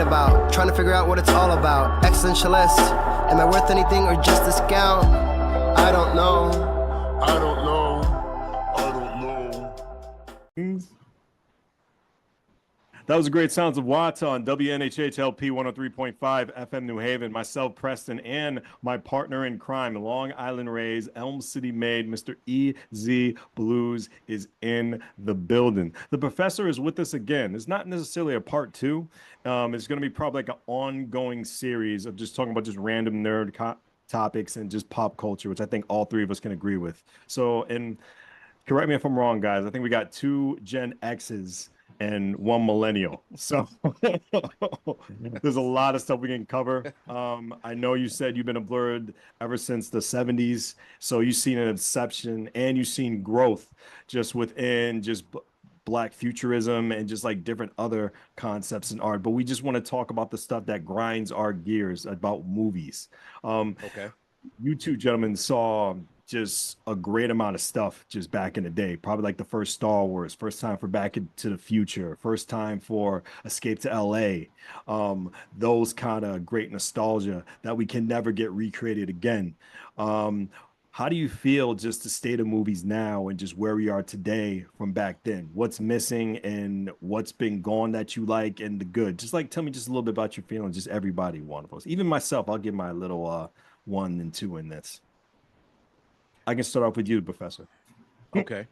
about, trying to figure out what it's all about. Existentialist, am I worth anything or just a scout? I don't know. I don't know. I don't know. That was a great sounds of Watts on WNHHLP 103.5 FM New Haven. Myself, Preston, and my partner in crime, Long Island Rays, Elm City made, Mr. EZ BlueZ is in the building. The professor is with us again. It's not necessarily a part two. It's going to be probably like an ongoing series of just talking about just random nerd topics and just pop culture, which I think all three of us can agree with. So, and correct me if I'm wrong, guys. I think we got 2 Gen X's and 1 millennial. So there's a lot of stuff we can cover. I know you said you've been a Blurred ever since the 70s. So you've seen an inception and you've seen growth just within just Black futurism and just like different other concepts in art. But we just want to talk about the stuff that grinds our gears about movies. Okay. You two gentlemen saw just a great amount of stuff just back in the day. Probably like the first Star Wars, first time for Back into the Future, first time for Escape to LA. Those kind of great nostalgia that we can never get recreated again. How do you feel just the state of movies now and just where we are today from back then? What's missing and what's been gone that you like and the good? Just like tell me just a little bit about your feelings, just everybody, one of us. Even myself, I'll give my little 1 and 2 in this. I can start off with you, Professor. Okay.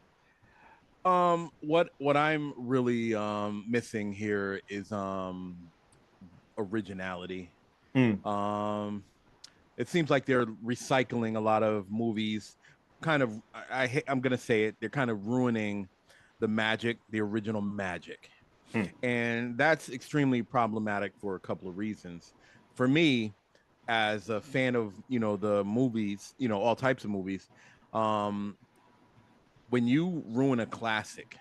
What I'm really missing here is originality. It seems like they're recycling a lot of movies. Kind of, I'm gonna say it. They're kind of ruining the magic, the original magic, and that's extremely problematic for a couple of reasons. For me, as a fan of the movies, all types of movies, when you ruin a classic,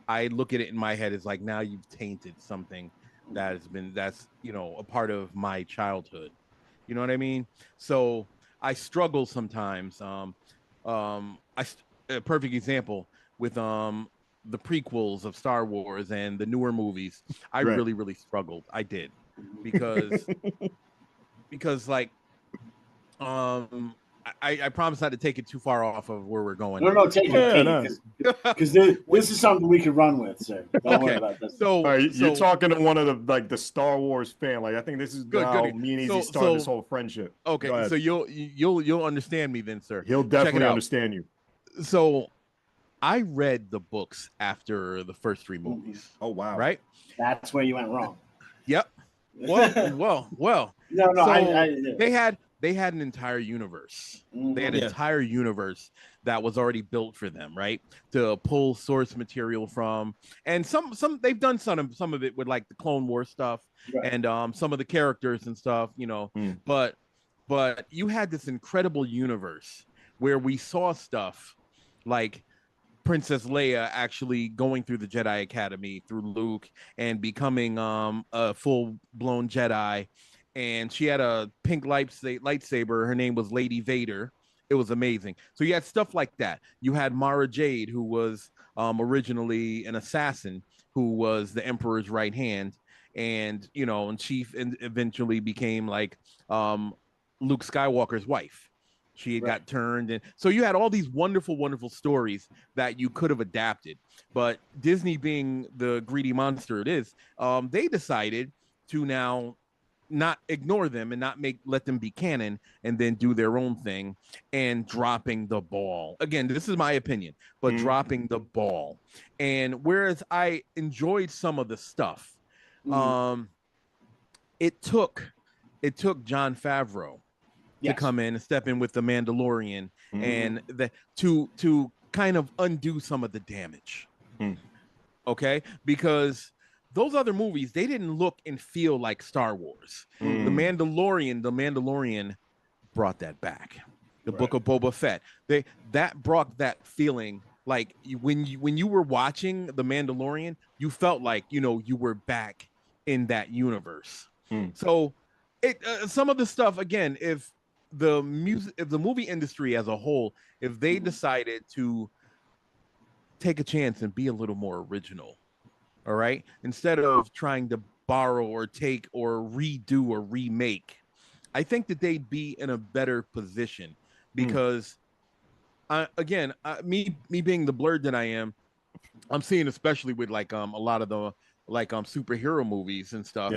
I look at it in my head as like, now you've tainted something that's a part of my childhood. You know what I mean? So I struggle sometimes. A perfect example with the prequels of Star Wars and the newer movies. I really struggled. I did because like I promise not to take it too far off of where we're going. No, take it, because this is something we could run with, sir. Don't worry about this. So, you're talking to one of the Star Wars fan. Like I think this is how me and Easy started this whole friendship. Okay, so you'll understand me then, sir. He'll definitely understand you. So I read the books after the first 3 movies. Oh wow! Right? That's where you went wrong. Yep. Well. No. So they had an entire universe. They had an entire universe that was already built for them, right? To pull source material from, and some they've done some of it with like the Clone Wars stuff, and some of the characters and stuff, But you had this incredible universe where we saw stuff like Princess Leia actually going through the Jedi Academy through Luke and becoming a full-blown Jedi. And she had a pink lightsaber. Her name was Lady Vader. It was amazing. So you had stuff like that. You had Mara Jade, who was originally an assassin, who was the Emperor's right hand, and and she eventually became like Luke Skywalker's wife. She got turned, and so you had all these wonderful, wonderful stories that you could have adapted. But Disney, being the greedy monster it is, they decided to now not ignore them and not let them be canon and then do their own thing, and dropping the ball. Again, this is my opinion, but dropping the ball. And whereas I enjoyed some of the stuff, it took Jon Favreau to come in and step in with the Mandalorian and to kind of undo some of the damage. Okay? Because those other movies, they didn't look and feel like Star Wars. The Mandalorian brought that back. The Book of Boba Fett. That brought that feeling, like when you were watching The Mandalorian, you felt like you were back in that universe. So some of the stuff, again, if the movie industry as a whole, if they decided to take a chance and be a little more original, all right, instead of trying to borrow or take or redo or remake, I think that they'd be in a better position because, me being the blurred that I am, I'm seeing, especially with like a lot of the superhero movies and stuff.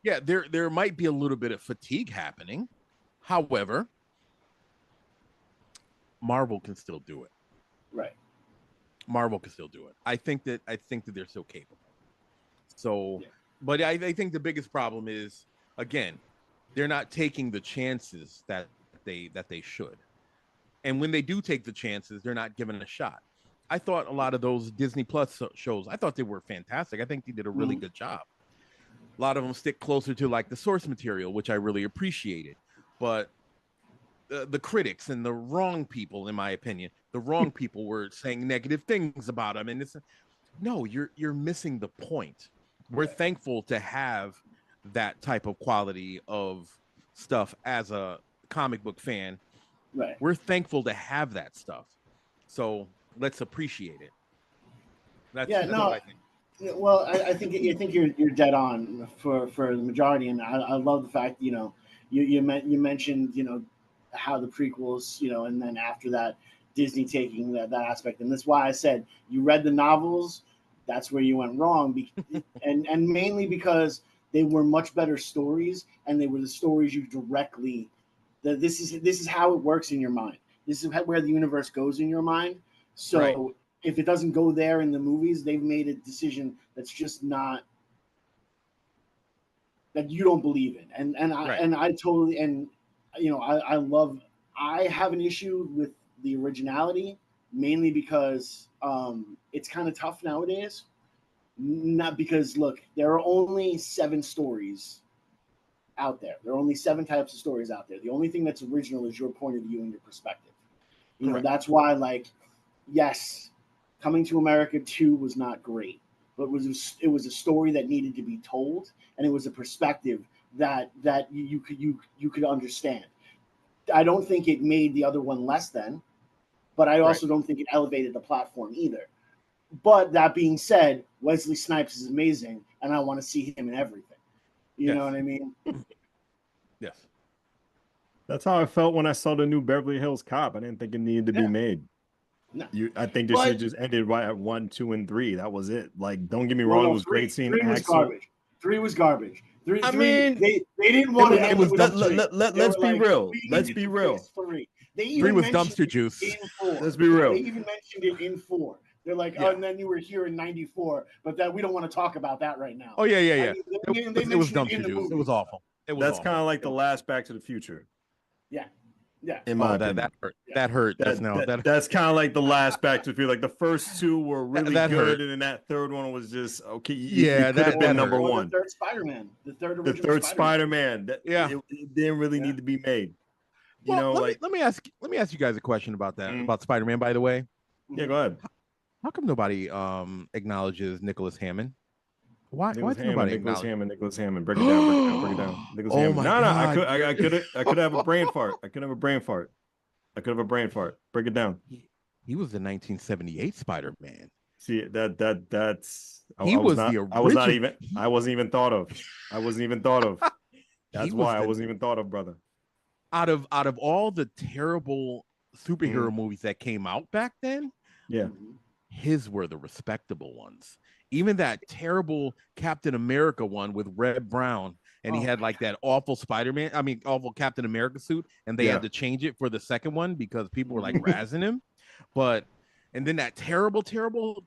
Yeah, there might be a little bit of fatigue happening. However, Marvel can still do it. Right. Marvel can still do it. I think that they're still capable. So, but I think the biggest problem is, again, they're not taking the chances that they should. And when they do take the chances, they're not given a shot. I thought a lot of those Disney Plus shows, I thought they were fantastic. I think they did a really good job. A lot of them stick closer to like the source material, which I really appreciated. But the critics and the wrong people, in my opinion, the wrong people were saying negative things about them. And it's no, you're missing the point. We're thankful to have that type of quality of stuff as a comic book fan. Right. We're thankful to have that stuff. So let's appreciate it. That's what I think. Well, I think you're dead on for the majority, and I love the fact you mentioned how the prequels and then after that Disney taking that aspect, and that's why I said you read the novels. That's where you went wrong, and mainly because they were much better stories, and they were the stories you directly. This is how it works in your mind. This is where the universe goes in your mind. So if it doesn't go there in the movies, they've made a decision that's just not that you don't believe in. And I totally I have an issue with the originality, mainly because it's kind of tough nowadays. Not because look, there are only 7 stories out there. There are only 7 types of stories out there. The only thing that's original is your point of view and your perspective. That's why, yes, Coming to America 2 was not great, but it was a story that needed to be told, and it was a perspective that you could understand. I don't think it made the other one less than, but I also don't think it elevated the platform either. But that being said, Wesley Snipes is amazing, and I want to see him in everything. You know what I mean? Yes. That's how I felt when I saw the new Beverly Hills Cop. I didn't think it needed to be made. No. I think they should just ended right at 1, 2, and 3. That was it. Like, don't get me wrong, it was great seeing 3 was Axel. garbage. 3 was garbage. Three, I mean, they didn't want to. It was. Let's be real. Let's be real. 3. They even 3 was dumpster juice. In 4. Let's be real. They even mentioned it in 4. They're like, oh, and then you were here in '94, but that we don't want to talk about that right now. Oh yeah. I mean, it was dumpster juice. It was awful. That's kind of like the last Back to the Future. Yeah. In my opinion. That hurt. That's kind of like the last Back to the Future. Like the first 2 were really good, hurt. and then that third one was just okay. That could have been number hurt. 1. The third Spider-Man. The third Spider-Man. It didn't really need to be made. Let me ask you guys a question about that about Spider-Man. By the way, yeah, go ahead. How come nobody acknowledges Nicholas Hammond? Why does nobody acknowledge Nicholas Hammond? Break it down. Nicholas Hammond. My No, God. I could have a brain fart. I could have a brain fart. Break it down. He was the 1978 Spider-Man. See that's the original. I wasn't even thought of. That's why I wasn't even thought of, brother. Out of all the terrible superhero movies that came out back then, his were the respectable ones. Even that terrible Captain America one with Red Brown, and he had like that awful awful Captain America suit, and they had to change it for the second one because people were like razzing him. And then that terrible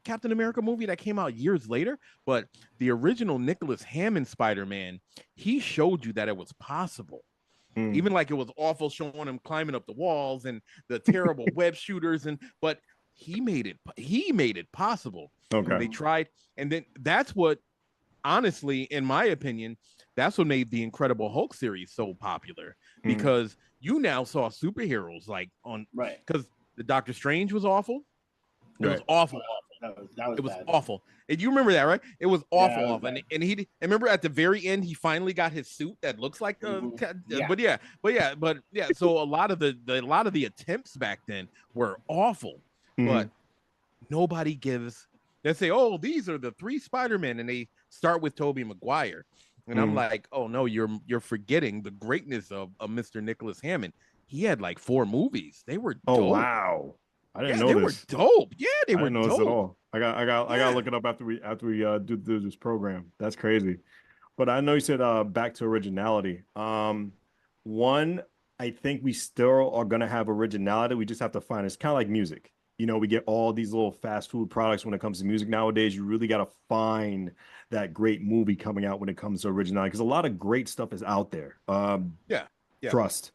Captain America movie that came out years later. But the original Nicholas Hammond Spider-Man, he showed you that it was possible. Even like it was awful showing him climbing up the walls and the terrible web shooters, but he made it possible. Okay. They tried, and then that's what, honestly, in my opinion, that's what made the Incredible Hulk series so popular, because you now saw superheroes because the Doctor Strange was awful. It was awful. It was awful. And you remember that, right? It was awful. And remember at the very end, he finally got his suit that looks like but so a lot of the attempts back then were awful, but nobody gives. They say, oh, these are the 3 Spider-Men, and they start with Tobey Maguire. And I'm like, oh no, you're forgetting the greatness of Mr. Nicholas Hammond. He had like 4 movies. They were dope. Oh wow. I didn't know they this. were dope. Yeah, they I were didn't know dope. this at all. I gotta look it up after we do this program. That's crazy. But I know you said back to originality. One, I think we still are gonna have originality. We just have to find it's kind of like music. You know, we get all these little fast food products when it comes to music nowadays. You really gotta find that great movie coming out when it comes to originality, because a lot of great stuff is out there. Yeah. Trust.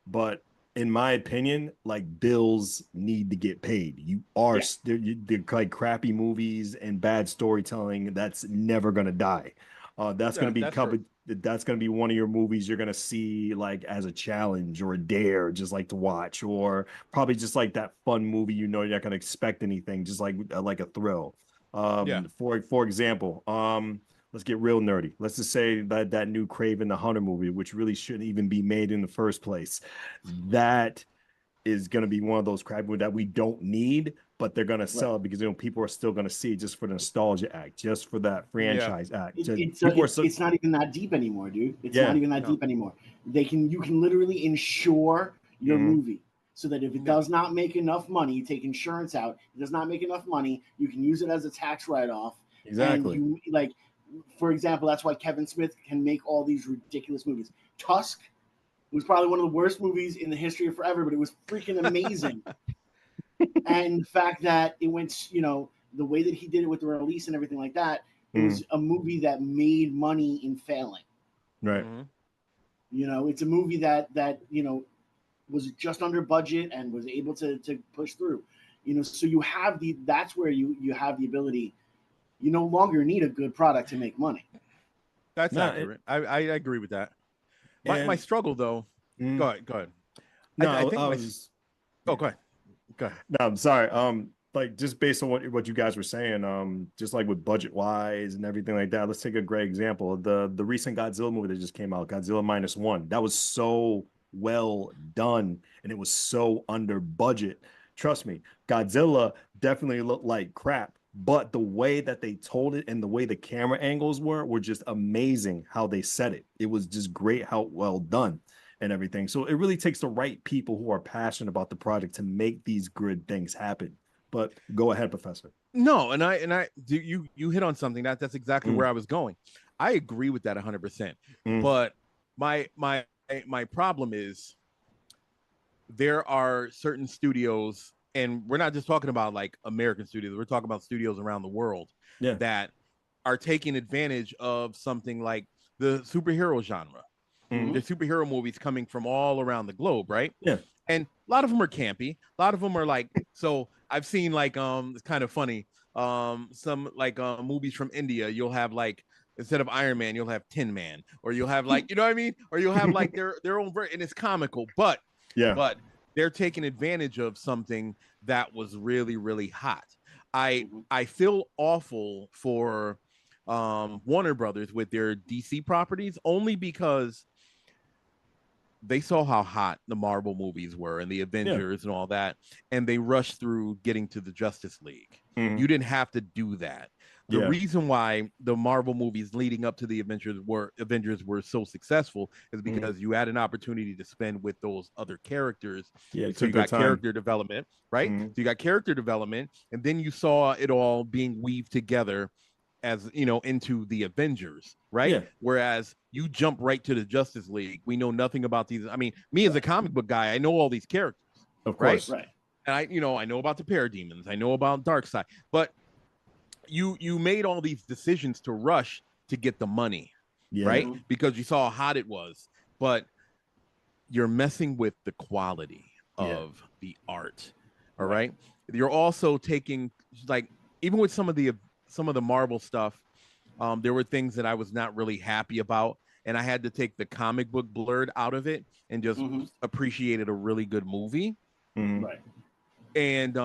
But in my opinion, like, bills need to get paid. You are they're like crappy movies and bad storytelling. That's never gonna die. That's gonna be covered. That's gonna be one of your movies you're gonna see like as a challenge or a dare, just like to watch, or probably just like that fun movie. You know, you're not gonna expect anything, just like a thrill. For example, let's get real nerdy. Let's just say that new Kraven the Hunter movie, which really shouldn't even be made in the first place, that is going to be one of those crap that we don't need, but they're going to sell it because people are still going to see it just for the nostalgia act, just for that franchise act. It's not even that deep anymore, dude. It's not even that deep anymore. You can literally insure your movie, so that if it does not make enough money, you take insurance out. It does not make enough money, you can use it as a tax write-off. Exactly. And you, for example, that's why Kevin Smith can make all these ridiculous movies. Tusk was probably one of the worst movies in the history of forever, but it was freaking amazing. And the fact that it went, the way that he did it with the release and everything like that, it was a movie that made money in failing. Right. It's a movie that was just under budget and was able to push through. So you have that's where you have the ability. You no longer need a good product to make money. That's accurate. I agree with that. My struggle, though. Go ahead. No, go ahead. No, I'm sorry. Like, just based on what you guys were saying, just like with budget wise and everything like that. Let's take a great example. The recent Godzilla movie that just came out, Godzilla -1. That was so well done, and it was so under budget. Trust me, Godzilla definitely looked like crap. But the way that they told it and the way the camera angles were just amazing. How they said it, it was just great, how well done and everything. So it really takes the right people who are passionate about the project to make these good things happen. But go ahead, Professor. No, and I you hit on something that's exactly where I was going. I agree with that 100%. But my problem is there are certain studios. And we're not just talking about like American studios. We're talking about studios around the world that are taking advantage of something like the superhero genre. The superhero movies coming from all around the globe, right? Yeah. And a lot of them are campy. A lot of them are like, so I've seen like, it's kind of funny. Some like movies from India, you'll have like, instead of Iron Man, you'll have Tin Man, or you'll have like, you know what I mean? Or you'll have like their own version, and it's comical, but they're taking advantage of something that was really, really hot. I feel awful for Warner Brothers with their DC properties, only because they saw how hot the Marvel movies were and the Avengers and all that, and they rushed through getting to the Justice League. You didn't have to do that. The reason why the Marvel movies leading up to the Avengers were so successful is because you had an opportunity to spend with those other characters. So you got character development, right? So you got character development, and then you saw it all being weaved together as into the Avengers, right? Whereas you jump right to the Justice League. We know nothing about these. I mean, me as a comic book guy, I know all these characters, of course, right? And I know about the Parademons, I know about Darkseid, but you made all these decisions to rush to get the money, right? Because you saw how hot it was, but you're messing with the quality of the art. All right. You're also taking, like, even with some of the Marvel stuff, there were things that I was not really happy about, and I had to take the comic book blurred out of it and just appreciated a really good movie. Right. And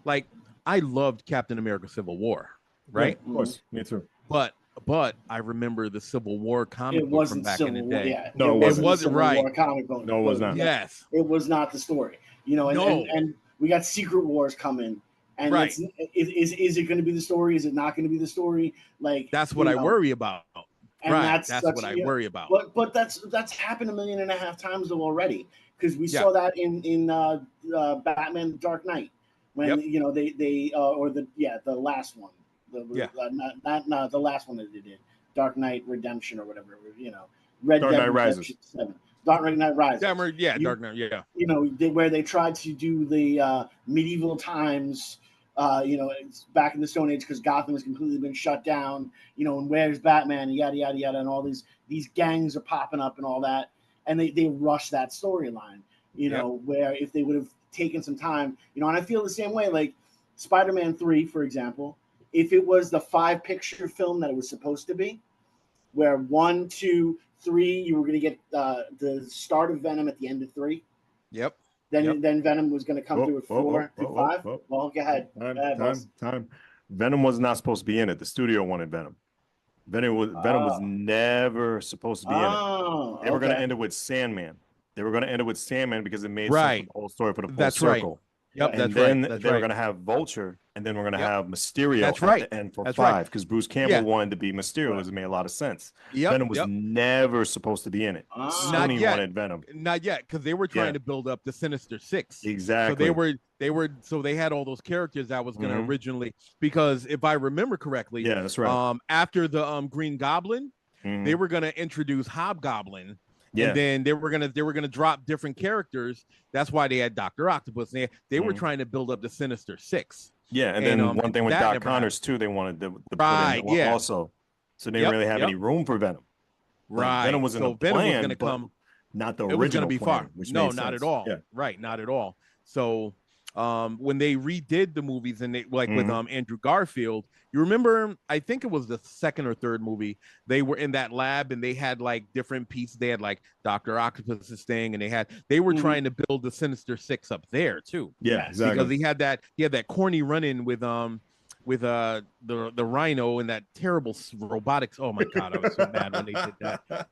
like, I loved Captain America Civil War, right? Of course, me too. But I remember the Civil War comic book from back in the day. Yeah. No, it wasn't right. War comic book. No, it was not. Yes. It was not the story. And we got Secret Wars coming, And Right. is it going to be the story? Is it not going to be the story? Like That's what I worry about. And right. That's what I worry about. But that's happened 1.5 million times though already, because we saw that in Batman: The Dark Knight when they or the last one, not the last one that they did, Dark Knight Redemption or whatever, Red Dark Dead Knight Redemption Rises. 7. Dark Knight Rises. Dark Knight, where they tried to do the medieval times, back in the Stone Age, because Gotham has completely been shut down, and where's Batman, and yada, yada, yada, and all these gangs are popping up and all that. And they rush that storyline, where if they would have taken some time, and I feel the same way, like Spider-Man 3, for example, if it was the 5-picture film that it was supposed to be, where 1, 2, 3, you were going to get the start of Venom at the end of 3. Yep. Then Venom was going to come through at 4 and 5. Well, go ahead. Time. Venom was not supposed to be in it. The studio wanted Venom. Venom was never supposed to be in it. They were going to end it with Sandman. Because it made sense for the whole story for the full circle. Yep, and then they were going to have Vulture, and then we're going to have Mysterio at the end for 5, because Bruce Campbell wanted to be Mysterio. It made a lot of sense. Venom was never supposed to be in it. Sony wanted Venom. Not yet, because they were trying to build up the Sinister Six. Exactly. So they had all those characters that was going to originally, because if I remember correctly, that's right. After the Green Goblin, they were going to introduce Hobgoblin. And then they were gonna drop different characters. That's why they had Dr. Octopus. They were trying to build up the Sinister Six. Yeah, and then one thing with Doc Connors too, they wanted to put in also. So they didn't really have any room for Venom. Right. Venom was in the plan, was going to come. Not the original. It was going to be plan, far. Which no, made not sense. at all. Yeah. Right, not at all. So when they redid the movies and they with Andrew Garfield, you remember, I think it was the second or third movie, they were in that lab and they had like different pieces. They had like Dr. Octopus's thing, and they were trying to build the Sinister Six up there too. Yeah, exactly. Because he had that corny run-in with the Rhino and that terrible robotics. Oh my god, I was so mad when they did that.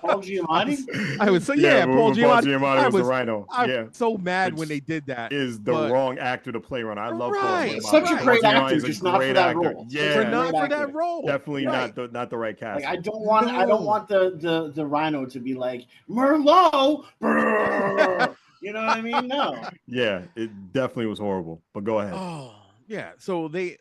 Paul Giamatti? I was so Paul Giamatti was the Rhino. I was so mad when they did that. Is the wrong actor to play Rhino. I love Paul Giamatti. Such a great actor, just not for that role. Yeah, not for that role. Definitely not the right cast. Like I don't want the Rhino to be like Merlot. You know what I mean? No. Yeah, it definitely was horrible. But go ahead. Oh. Yeah, so the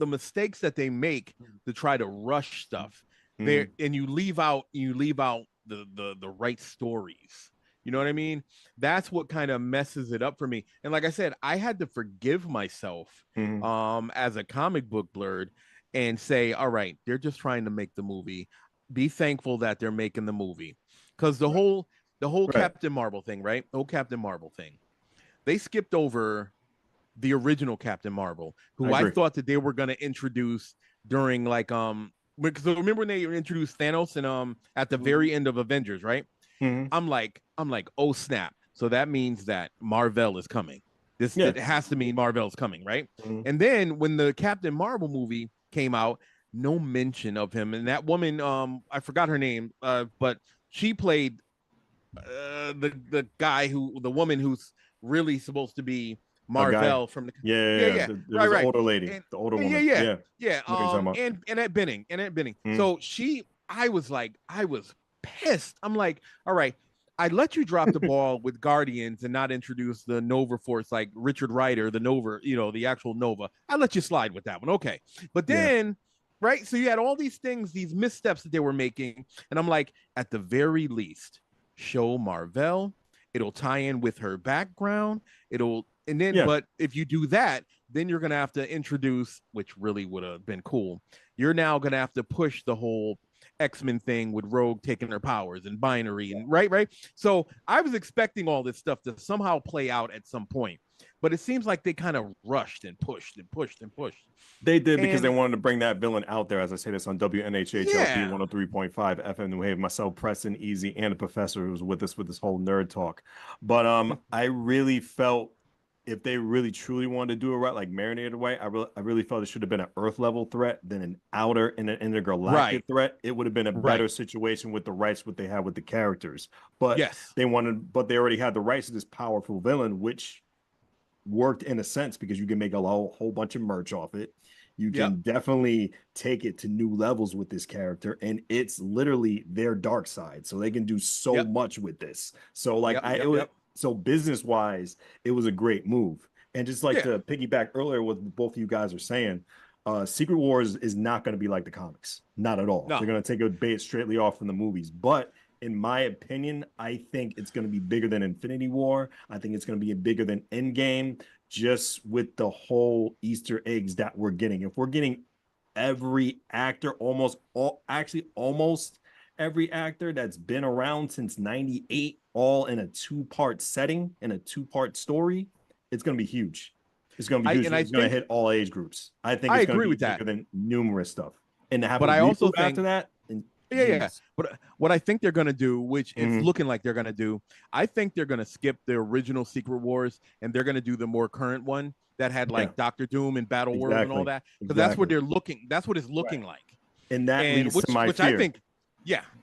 mistakes that they make to try to rush stuff there, and you leave out the right stories. You know what I mean? That's what kind of messes it up for me. And like I said, I had to forgive myself as a comic book blurred and say, all right, they're just trying to make the movie. Be thankful that they're making the movie, because the whole Captain Marvel thing, right? The whole Captain Marvel thing, they skipped over the original Captain Marvel, who I thought that they were going to introduce during because remember when they introduced Thanos and at the very end of Avengers, right? I'm like, oh snap! So that means that Marvel is coming. It has to mean Marvel's coming, right? And then when the Captain Marvel movie came out, no mention of him, and that woman, I forgot her name, but she played the woman who's really supposed to be Marvel from the right. Older lady, the older woman. And Annette Bening. So I was pissed. I'm like, all right, I let you drop the ball with Guardians and not introduce the Nova Force like Richard Rider, the Nova, the actual Nova. I let you slide with that one, okay. But then, right? So you had all these things, these missteps that they were making, and I'm like, at the very least, show Marvel. It'll tie in with her background. But if you do that, then you're going to have to introduce, which really would have been cool. You're now going to have to push the whole X-Men thing with Rogue taking her powers and Binary and right. So I was expecting all this stuff to somehow play out at some point, but it seems like they kind of rushed and pushed. They did because they wanted to bring that villain out there. As I say this on WNHHLP 103.5 FM New Haven, myself, Preston, Easy, and the professor who was with us with this whole nerd talk. But I really felt if they really truly wanted to do it right, like marinate it right, I really felt it should have been an Earth level threat than an outer and an intergalactic threat. It would have been a better situation with the rights what they had with the characters. But they already had the rights to this powerful villain, which worked in a sense because you can make a whole bunch of merch off it. You can definitely take it to new levels with this character, and it's literally their dark side. So they can do so much with this. So like so business wise, it was a great move. And just like to piggyback earlier what both of you guys are saying, Secret Wars is not going to be like the comics, not at all. No. They're going to take a bait straightly off from the movies, but in my opinion, I think it's going to be bigger than Infinity War. I think it's going to be bigger than Endgame, just with the whole Easter eggs that we're getting. If we're getting every actor, almost every actor that's been around since 98, all in a 2-part setting, in a 2-part story, it's going to be huge. It's going to be huge. It's going to hit all age groups. I think it's going to be bigger than numerous stuff. And to have but a I also think after that. But what I think they're going to do, which it's looking like they're going to do, I think they're going to skip the original Secret Wars and they're going to do the more current one that had like Doctor Doom and Battle World and all that. Because that's what they're looking. That's what it's looking like. And that leads to my which fear. I think,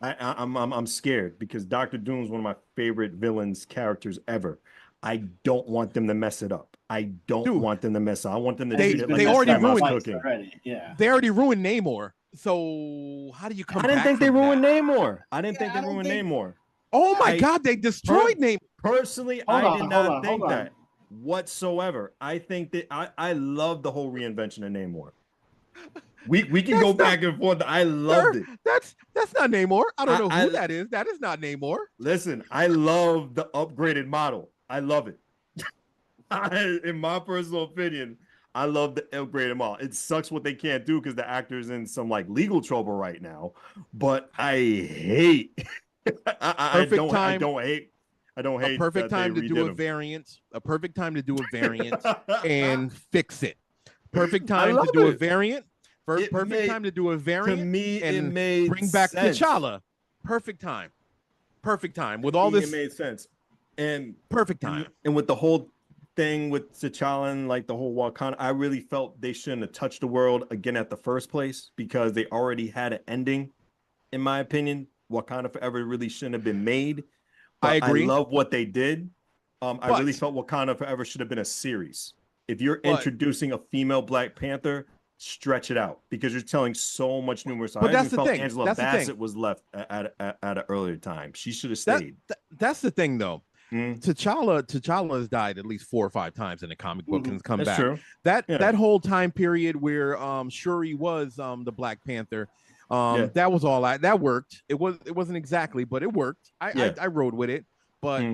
I'm scared because Doctor Doom is one of my favorite villains characters ever. I don't want them to mess it up. I don't want them to mess up. I want them to. They already ruined. They already ruined Namor. So how do you come back? I didn't think they ruined Namor. I didn't think they ruined Namor. Oh my God, they destroyed Namor. Personally, I did not think that whatsoever. I think that I love the whole reinvention of Namor. We can go back and forth. I loved it. That's not Namor. I don't know who that is. That is not Namor. Listen, I love the upgraded model. I love it. In my personal opinion, I love the upgraded model. It sucks what they can't do because the actor's in some like legal trouble right now. But I hate. I don't hate. A perfect time to do a variant. A perfect time to do a variant and fix it. Perfect time to do a variant. Perfect time to do a variant. To me, and it made bring back sense. T'Challa. Perfect time. Perfect time. With all this, it made sense. And perfect time. And with the whole thing with T'Challa and like the whole Wakanda, I really felt they shouldn't have touched the world again at the first place because they already had an ending. In my opinion, Wakanda Forever really shouldn't have been made. But I agree. I love what they did. I really felt Wakanda Forever should have been a series. If you're introducing a female Black Panther, stretch it out because you're telling so much numerous. But that's the thing. Angela Bassett was left at an earlier time. She should have stayed. That's the thing, though. T'Challa has died at least 4 or 5 times in the comic book and come back. True. That whole time period where Shuri was the Black Panther, that was all that worked. It wasn't exactly, but it worked. I rode with it. But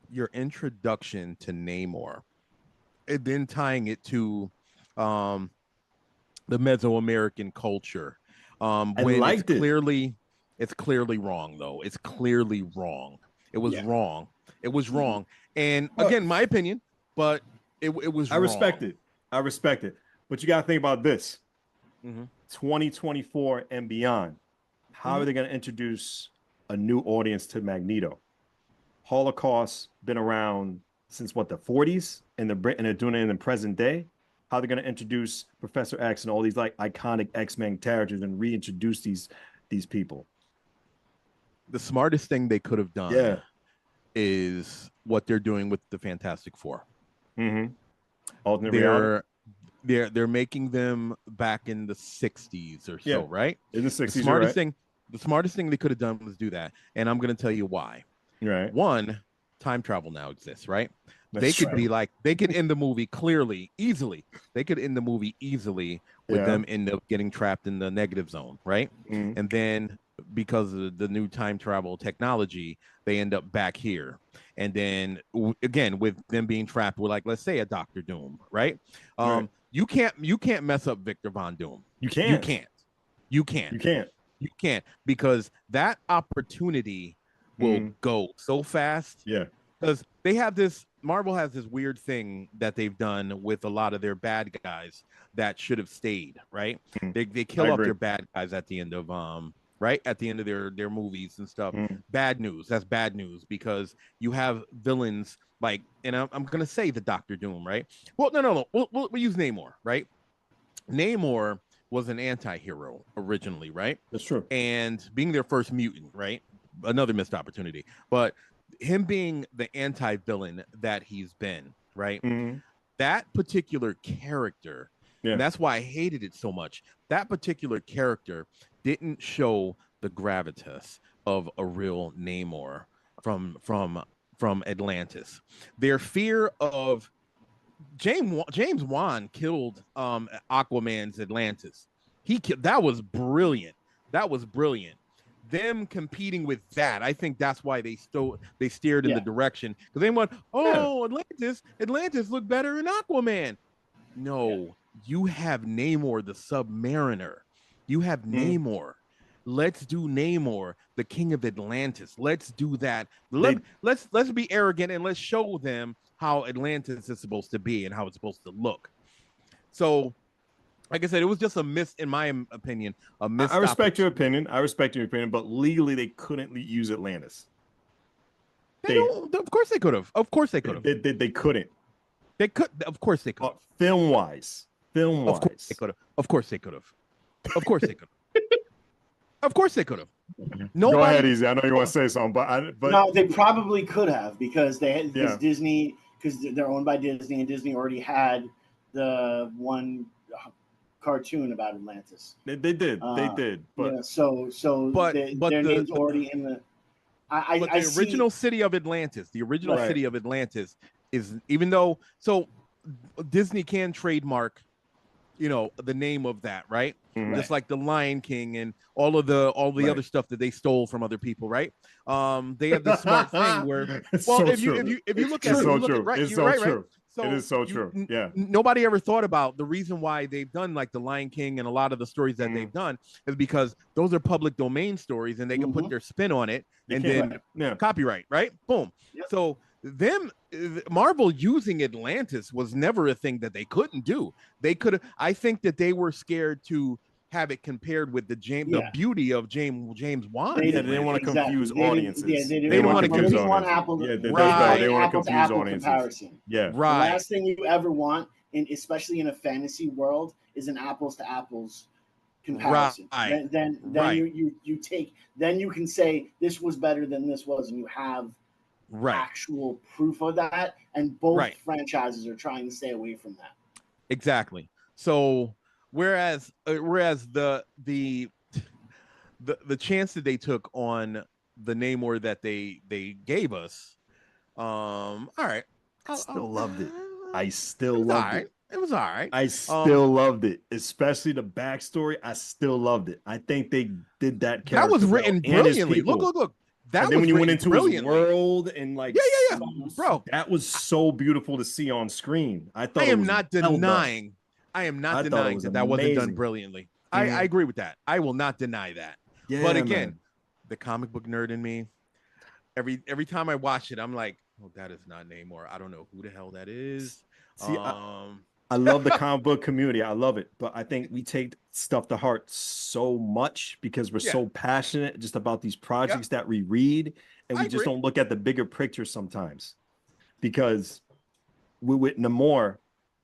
your introduction to Namor, and then tying it to the Mesoamerican culture, when it's clearly wrong though. It's clearly wrong. It was wrong. It was wrong. And again, my opinion, but it was wrong. I respect it. But you got to think about this. 2024 and beyond. How are they going to introduce a new audience to Magneto? Holocaust been around since what, the 40s? And they're doing it in the present day. How they're going to introduce Professor X and all these like iconic X-Men characters and reintroduce these people. The smartest thing they could have done is what they're doing with the Fantastic Four. Alternate reality. They're making them back in the 60s or so, right? In the 60s. The smartest thing they could have done was do that. And I'm going to tell you why. Right. One, time travel now exists, right? They could end the movie easily. They could end the movie easily with them end up getting trapped in the negative zone, right? And then because of the new time travel technology, they end up back here. And then again, with them being trapped with, like, let's say a Dr. Doom, right? You can't mess up Victor Von Doom. You can't because that opportunity will go so fast. Yeah. Because Marvel has this weird thing that they've done with a lot of their bad guys that should have stayed, right? They kill off their bad guys at the end of at the end of their movies and stuff. Bad news. That's bad news because you have villains like, and I'm gonna say the Doctor Doom, right? Well, no. We'll use Namor, right? Namor was an anti-hero originally, right? That's true. And being their first mutant, right? Another missed opportunity. But him being the anti-villain that he's been, right? Mm-hmm. That particular character, Yeah. and that's why I hated it so much. That particular character didn't show the gravitas of a real Namor from Atlantis. Their fear of James Wan killed Aquaman's Atlantis. That was brilliant. That was brilliant. Them competing with that, I think that's why they steered in the direction, because they went, oh, Atlantis looked better in Aquaman. No, you have Namor the Submariner. You have Namor. Let's do Namor, the King of Atlantis. Let's do that. Let's be arrogant and let's show them how Atlantis is supposed to be and how it's supposed to look. So, like I said, it was just a miss, in my opinion, a miss. I respect your opinion. But legally they couldn't use Atlantis. Of course they could have. Of course they could have. They couldn't. They could. Of course they could. Film wise. Of course they could have. Of course they could have. Of course they could have. Of course they could have. Go ahead, Easy. I know you want to say something, but no, they probably could have because Disney, because they're owned by Disney, and Disney already had the one cartoon about Atlantis. They did, but yeah, so their name's already in the. The original city of Atlantis. The original city of Atlantis is, even though Disney can trademark, the name of that, right? Mm-hmm. Just like the Lion King and all the other stuff that they stole from other people, right? They have this smart thing where, if you look at it, right, it's so true. So it is so true. Yeah. Nobody ever thought about the reason why they've done like the Lion King and a lot of the stories that they've done is because those are public domain stories and they can put their spin on it and then copyright, right? Boom. Yep. So Marvel using Atlantis was never a thing that they couldn't do. They could have. I think that they were scared to have it compared with the beauty of James Wan. They didn't want to confuse audiences. They didn't want to confuse audiences. They want to confuse audiences. Comparison. Yeah, right. The last thing you ever want, especially in a fantasy world, is an apples to apples comparison. Right. Then you take. Then you can say this was better than this was, and you have actual proof of that. And both franchises are trying to stay away from that. Exactly. So. Whereas the chance that they took on the Namor that they gave us, all right, I still loved it. I still loved it. It was all right. I still loved it, especially the backstory. I still loved it. I think they did that character. That was written brilliantly. Look. That and then was when you went into his world and bro, that was so beautiful to see on screen. I am not denying that wasn't done brilliantly. I agree with that. I will not deny that. Yeah, but again, the comic book nerd in me, every time I watch it, I'm like, oh, that is not Namor. I don't know who the hell that is. See, I love the comic book community. I love it. But I think we take stuff to heart so much because we're so passionate just about these projects that we read. And we just don't look at the bigger picture sometimes. Because with Namor,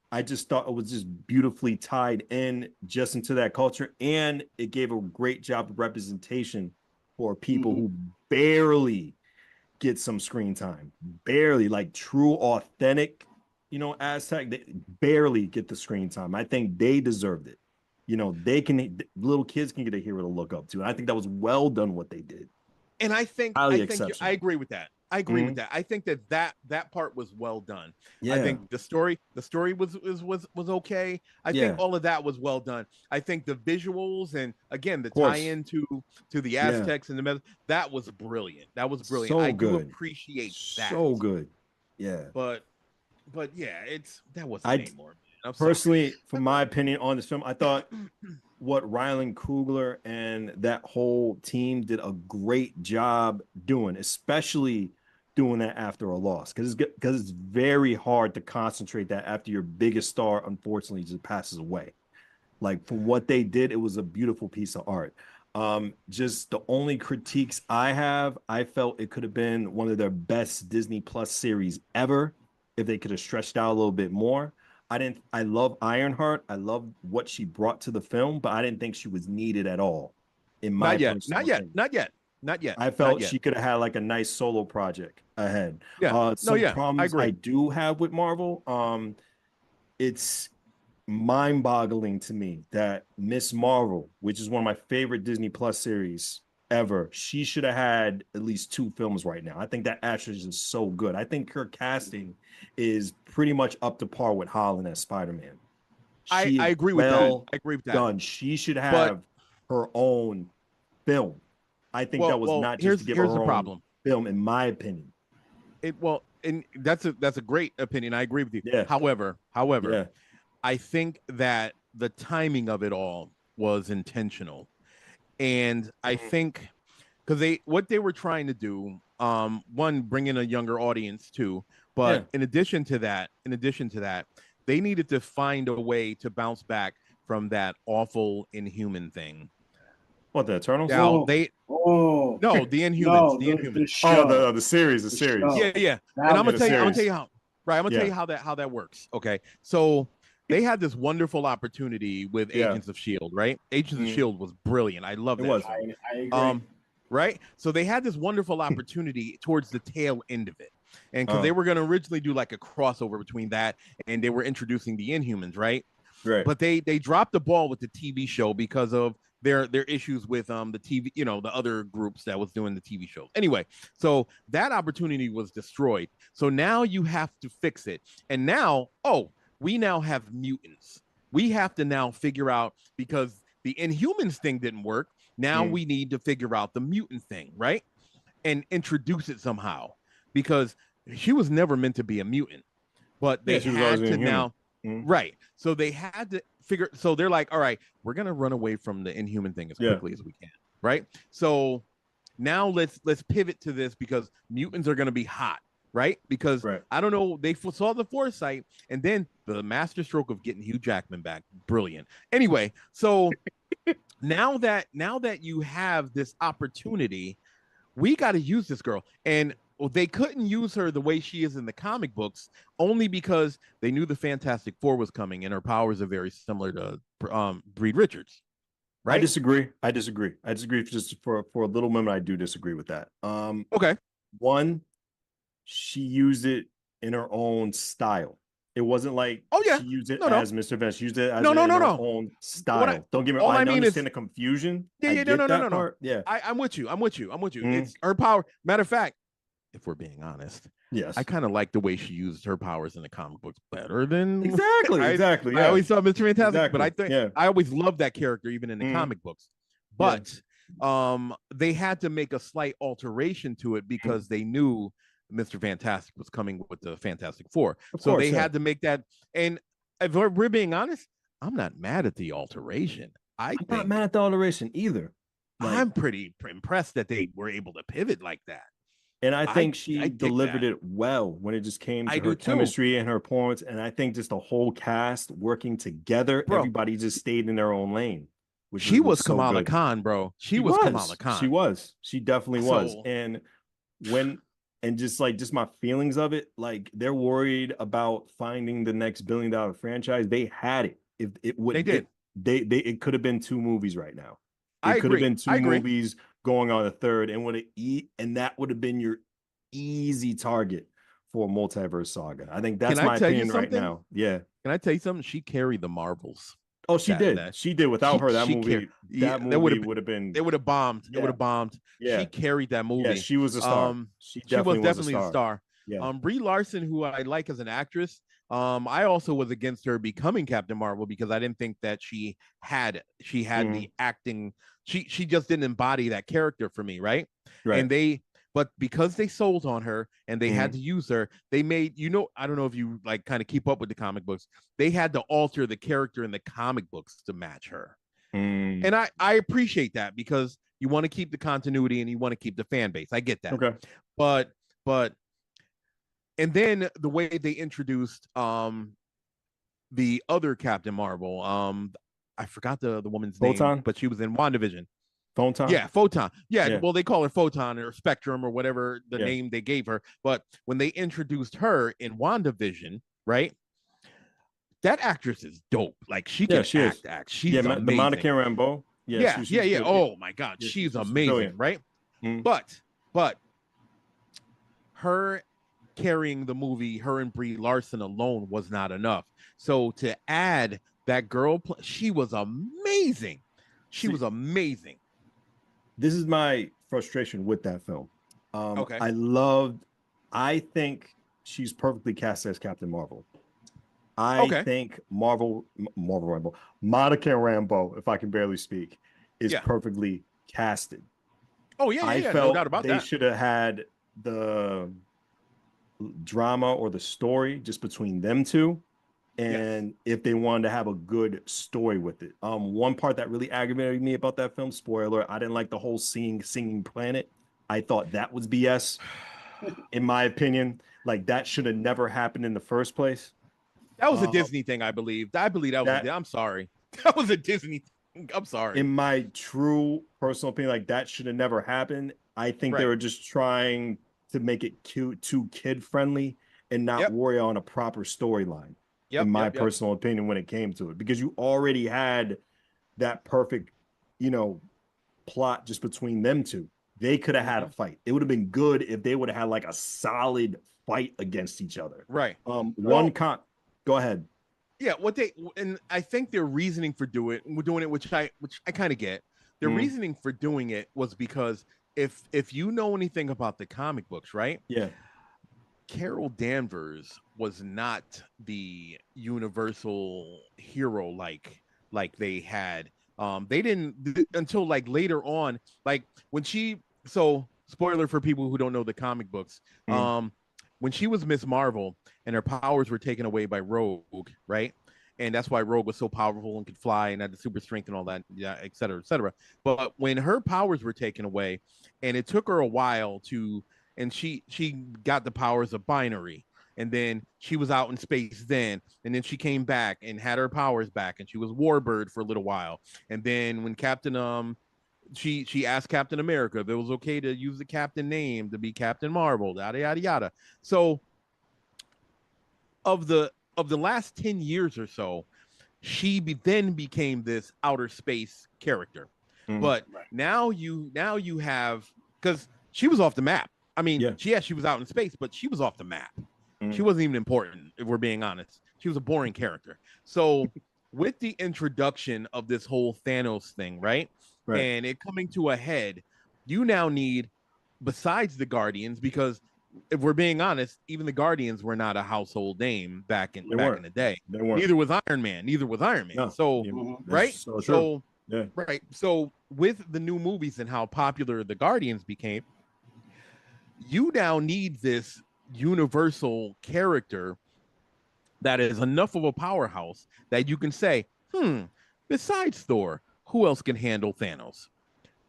I just thought it was just beautifully tied in just into that culture. And it gave a great job of representation for people who barely get some screen time. Barely, like true, authentic, Aztec, they barely get the screen time. I think they deserved it. Little kids can get a hero to look up to. And I think that was well done what they did. And I think I agree with that. I agree with that. I think that part was well done. Yeah. I think the story was okay. I think all of that was well done. I think the visuals and again the tie-in to the Aztecs and the that was brilliant. That was brilliant. So I good. do appreciate that. So good. Yeah. But yeah, that wasn't Namor. Personally, from my opinion on this film, I thought what Rylan Coogler and that whole team did a great job doing, especially doing that after a loss, because it's very hard to concentrate that after your biggest star unfortunately just passes away. Like for what they did, it was a beautiful piece of art. Just the only critiques I have, I felt it could have been one of their best Disney Plus series ever if they could have stretched out a little bit more. I love Ironheart. I love what she brought to the film, but I didn't think she was needed at all. In my not yet. Not yet. I felt she could have had like a nice solo project ahead. Yeah. Some I problems agree. I do have with Marvel. It's mind-boggling to me that Miss Marvel, which is one of my favorite Disney Plus series ever, she should have had at least 2 films right now. I think that actress is so good. I think her casting is pretty much up to par with Holland as Spider-Man. I She is agree with that. I agree with that. done. She should But have her own film. I think that was not just to give her here's the own problem. film, in my opinion. And that's a great opinion. I agree with you. Yeah. However, Yeah. I think that the timing of it all was intentional. And I think because what they were trying to do, one, bring in a younger audience too, but in addition to that, they needed to find a way to bounce back from that awful Inhuman thing. What, the Eternals? Now the Inhumans, the Inhumans. The series, the series. Yeah. And I'm gonna tell you how. Right, I'm gonna tell you how that works. Okay, so they had this wonderful opportunity with Agents of Shield, right? Agents of Shield was brilliant. I love that. I agree. Right, so they had this wonderful opportunity towards the tail end of it, and because they were going to originally do like a crossover between that and they were introducing the Inhumans, right? But they dropped the ball with the TV show because of their issues with the TV, the other groups that was doing the TV shows. Anyway, so that opportunity was destroyed. So now you have to fix it. And now, we now have mutants. We have to now figure out, because the Inhumans thing didn't work. Now we need to figure out the mutant thing, right? And introduce it somehow, because she was never meant to be a mutant, but they had to now. Right. So they had to figure. So they're like, all right, we're going to run away from the Inhuman thing as quickly as we can. Right. So now let's pivot to this, because mutants are going to be hot. Right. Because I don't know, they saw the foresight, and then the master stroke of getting Hugh Jackman back. Brilliant. Anyway, so now that you have this opportunity, we got to use this girl. And they couldn't use her the way she is in the comic books, only because they knew the Fantastic Four was coming, and her powers are very similar to Reed Richards. Right? I disagree. Just for a little moment, I do disagree with that. Okay. One, she used it in her own style. It wasn't like she used it as Mr. Vance. She used it as her own style. Don't get me wrong. I understand the confusion. No. Yeah, I'm with you. It's her power. Matter of fact, if we're being honest, yes, I kind of like the way she used her powers in the comic books better than exactly. I always saw Mr. Fantastic, but I think I always loved that character even in the comic books. But they had to make a slight alteration to it because they knew Mr. Fantastic was coming with the Fantastic Four. So they had to make that. And if we're being honest, I'm not mad at the alteration. I'm not mad at the alteration either. I'm pretty impressed that they were able to pivot like that. And I think she delivered it well when it just came to her chemistry and her points. And I think just the whole cast working together, everybody just stayed in their own lane. She was Kamala Khan, bro. She was Kamala Khan. She was. She definitely was. And just my feelings of it, like they're worried about finding the next $1 billion franchise. They had it. If it would, it could have been 2 movies right now. It could have been 2 movies going on a third, and that would have been your easy target for a multiverse saga. I think that's my opinion right now. Yeah. Can I tell you something? She carried the Marvels. Oh, she did. She did. Without her, that movie would have been. It would have bombed. It would have bombed. Yeah. She carried that movie. Yeah, she was a star. She was definitely a star. Yeah. Brie Larson, who I like as an actress, I also was against her becoming Captain Marvel because I didn't think that she had the acting. She just didn't embody that character for me, right? And but because they sold on her and they had to use her, they made, I don't know if you like kind of keep up with the comic books. They had to alter the character in the comic books to match her. And I appreciate that because you want to keep the continuity and you want to keep the fan base. I get that. Okay. But and then the way they introduced the other Captain Marvel, I forgot the woman's name, but she was in WandaVision. Photon? Yeah, Photon. Yeah, well, they call her Photon or Spectrum or whatever the name they gave her. But when they introduced her in WandaVision, right? That actress is dope. Like she can act. She's amazing. The Monica Rambeau. Yeah. Oh my God, she's amazing, right? But her carrying the movie, her and Brie Larson alone was not enough. So to add that girl, she was amazing. She was amazing. This is my frustration with that film. Okay. I think she's perfectly cast as Captain Marvel. I think Marvel Rambo, Monica Rambeau, if I can barely speak, is perfectly casted. Oh yeah, I felt no doubt about they that. should have had the drama or the story just between them two. And if they wanted to have a good story with it. One part that really aggravated me about that film, spoiler, I didn't like the whole singing planet. I thought that was BS, in my opinion. Like, that should have never happened in the first place. That was a Disney thing, I believe. I'm sorry. That was a Disney thing. I'm sorry. In my true personal opinion, like, that should have never happened. I think they were just trying to make it cute, too kid-friendly, and not worry on a proper storyline. In my personal opinion, when it came to it, because you already had that perfect, plot just between them two. They could have had a fight. It would have been good if they would have had like a solid fight against each other. Right. Go ahead. Yeah, and I think their reasoning for doing it, which I kind of get. Their reasoning for doing it was because if you know anything about the comic books, right? Yeah. Carol Danvers was not the universal hero like they had. They didn't until like later on, like when spoiler for people who don't know the comic books. When she was Miss Marvel and her powers were taken away by Rogue, right? And that's why Rogue was so powerful and could fly and had the super strength and all that, et cetera, et cetera. But when her powers were taken away, and it took her a while and she got the powers of binary, and then she was out in space then, and then she came back and had her powers back, and she was Warbird for a little while. And then when she asked Captain America if it was okay to use the Captain name to be Captain Marvel, yada yada yada. So of the last 10 years or so, she then became this outer space character. But now you have, because she was off the map. I mean, she was out in space, but she was off the map. She wasn't even important, if we're being honest. She was a boring character. So with the introduction of this whole Thanos thing, right? And it coming to a head, you now need, besides the Guardians, because if we're being honest, even the Guardians were not a household name back in the day. They weren't. Neither was Iron Man. No. So right. So right. So with the new movies and how popular the Guardians became, you now need this universal character that is enough of a powerhouse that you can say, besides Thor, who else can handle Thanos?